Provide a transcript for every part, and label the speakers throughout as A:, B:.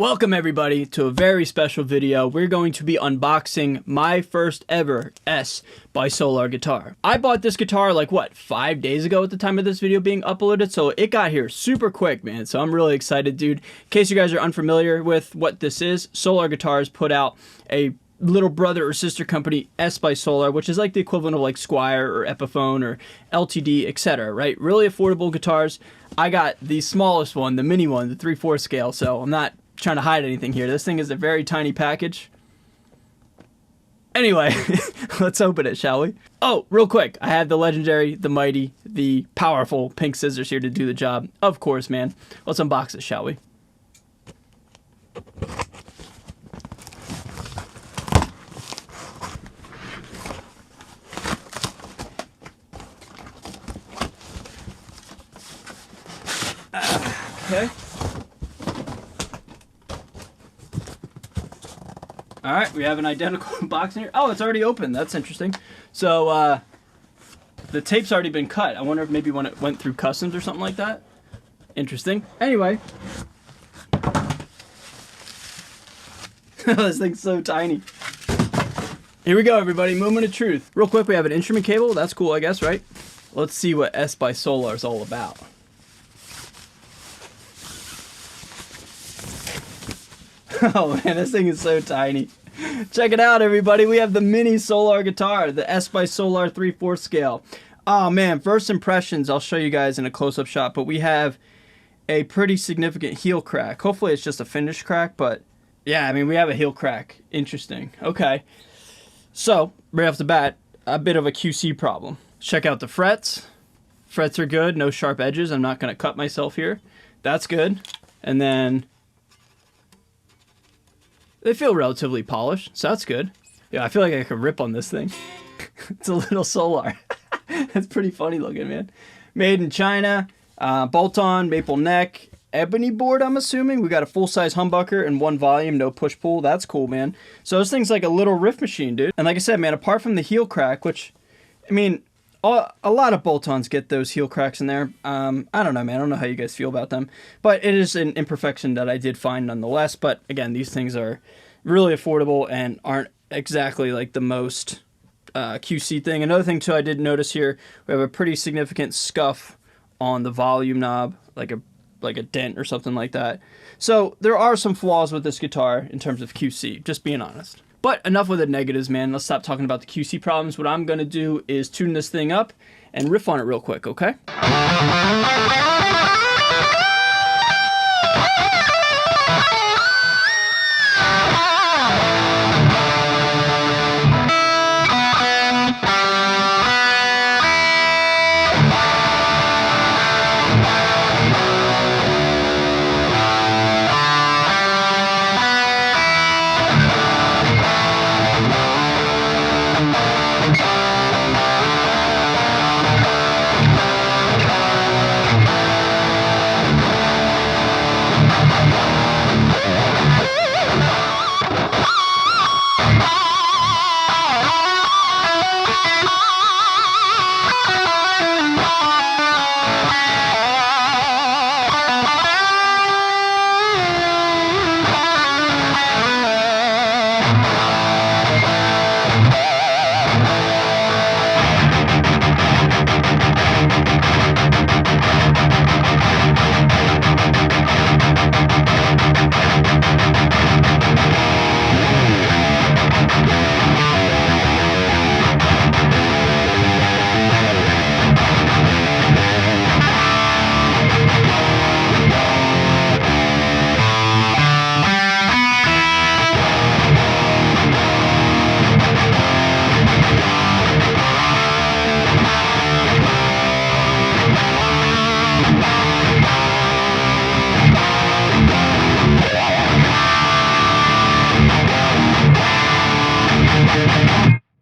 A: Welcome everybody to a very special video. We're going to be unboxing my first ever S by Solar guitar. I bought this guitar like 5 days ago at the time of this video being uploaded, so it got here super quick, man. So I'm really excited, dude. In case you guys are unfamiliar with what this is, Solar Guitars put out a little brother or sister company, S by Solar, which is like the equivalent of like Squire or Epiphone or LTD, etc. Right? Really affordable guitars. I got the smallest one, the mini one, the 3/4 scale, so I'm not trying to hide anything here. This thing is a very tiny package. Anyway, let's open it, shall we? Oh, real quick, I have the legendary, the mighty, the powerful pink scissors here to do the job. Of course, man. Let's unbox it, shall we? Okay. Alright, we have an identical box in here. Oh, it's already open. That's interesting. So, the tape's already been cut. I wonder if maybe when it went through customs or something like that. Interesting. Anyway. This thing's so tiny. Here we go, everybody. Moment of truth. Real quick, we have an instrument cable. That's cool, I guess, right? Let's see what S by Solar is all about. Oh man, this thing is so tiny. Check it out, everybody. We have the mini Solar guitar, the S by Solar 3/4 scale. Oh man, first impressions, I'll show you guys in a close-up shot, but we have a pretty significant heel crack. Hopefully it's just a finish crack, but yeah, I mean, we have a heel crack. Interesting. Okay. So, right off the bat, a bit of a QC problem. Check out the frets. Frets are good, no sharp edges. I'm not going to cut myself here. That's good. And then they feel relatively polished, so that's good. Yeah, I feel like I could rip on this thing. It's a little Solar. It's pretty funny looking, man. Made in China, bolt-on, maple neck, ebony board, I'm assuming. We got a full-size humbucker and one volume, no push-pull. That's cool, man. So this thing's like a little riff machine, dude. And like I said, man, apart from the heel crack, which, I mean, a lot of bolt-ons get those heel cracks in there. I don't know, man. I don't know how you guys feel about them. But it is an imperfection that I did find nonetheless. But again, these things are really affordable and aren't exactly like the most QC thing. Another thing, too, I did notice here, we have a pretty significant scuff on the volume knob, like a dent or something like that. So there are some flaws with this guitar in terms of QC, just being honest. But enough with the negatives, man. Let's stop talking about the QC problems. What I'm going to do is tune this thing up and riff on it real quick, okay?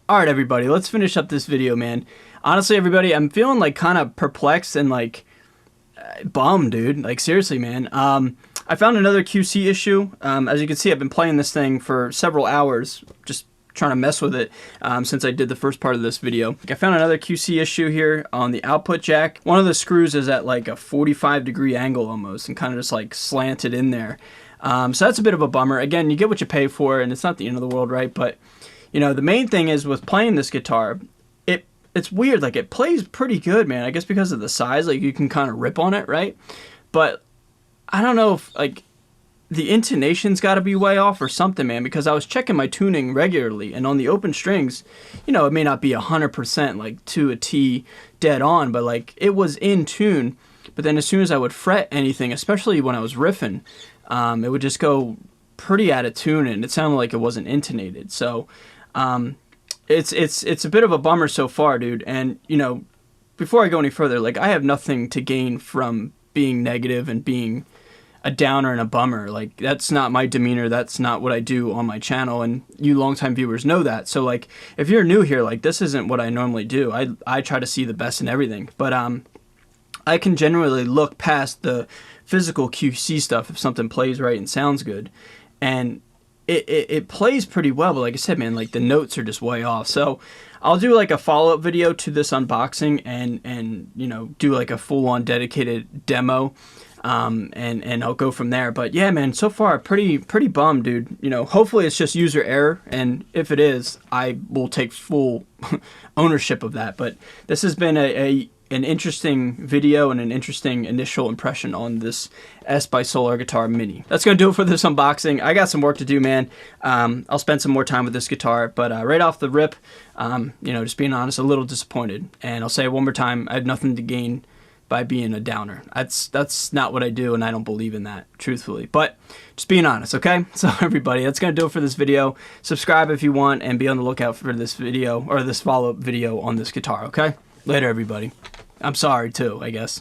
A: Alright, everybody, let's finish up this video, man. Honestly, everybody, I'm feeling like kind of perplexed and like bummed, dude. Like, seriously, man. I found another QC issue. As you can see, I've been playing this thing for several hours, just trying to mess with it since I did the first part of this video. I found another QC issue here on the output jack. One of the screws is at like a 45-degree angle almost and kind of just like slanted in there. So that's a bit of a bummer. Again, you get what you pay for, and it's not the end of the world, right? But, you know, the main thing is with playing this guitar, it's weird. Like, it plays pretty good, man. I guess because of the size, like, you can kind of rip on it, right? But I don't know if, like, the intonation's got to be way off or something, man, because I was checking my tuning regularly, and on the open strings, you know, it may not be 100% like to a T dead on, but like it was in tune. But then as soon as I would fret anything, especially when I was riffing, it would just go pretty out of tune, and it sounded like it wasn't intonated. So it's a bit of a bummer so far, dude. And, you know, before I go any further, like, I have nothing to gain from being negative and being a downer and a bummer. Like, that's not my demeanor. That's not what I do on my channel, and you longtime viewers know that. So, like, if you're new here, like, this isn't what I normally do. I try to see the best in everything. But I can generally look past the physical QC stuff if something plays right and sounds good. And it plays pretty well, but like I said, man, like, the notes are just way off. So I'll do like a follow-up video to this unboxing and you know, do like a full-on dedicated demo, and I'll go from there. But yeah, man, so far pretty bummed, dude. You know, hopefully it's just user error, and if it is, I will take full ownership of that. But this has been an interesting video and an interesting initial impression on this S by Solar Guitar Mini. That's gonna do it for this unboxing. I got some work to do, man. I'll spend some more time with this guitar, but right off the rip, you know, just being honest, a little disappointed. And I'll say it one more time, I have nothing to gain by being a downer. That's not what I do, and I don't believe in that, truthfully. But just being honest, okay? So everybody, that's gonna do it for this video. Subscribe if you want, and be on the lookout for this video, or this follow-up video on this guitar, okay? Later, everybody. I'm sorry, too, I guess.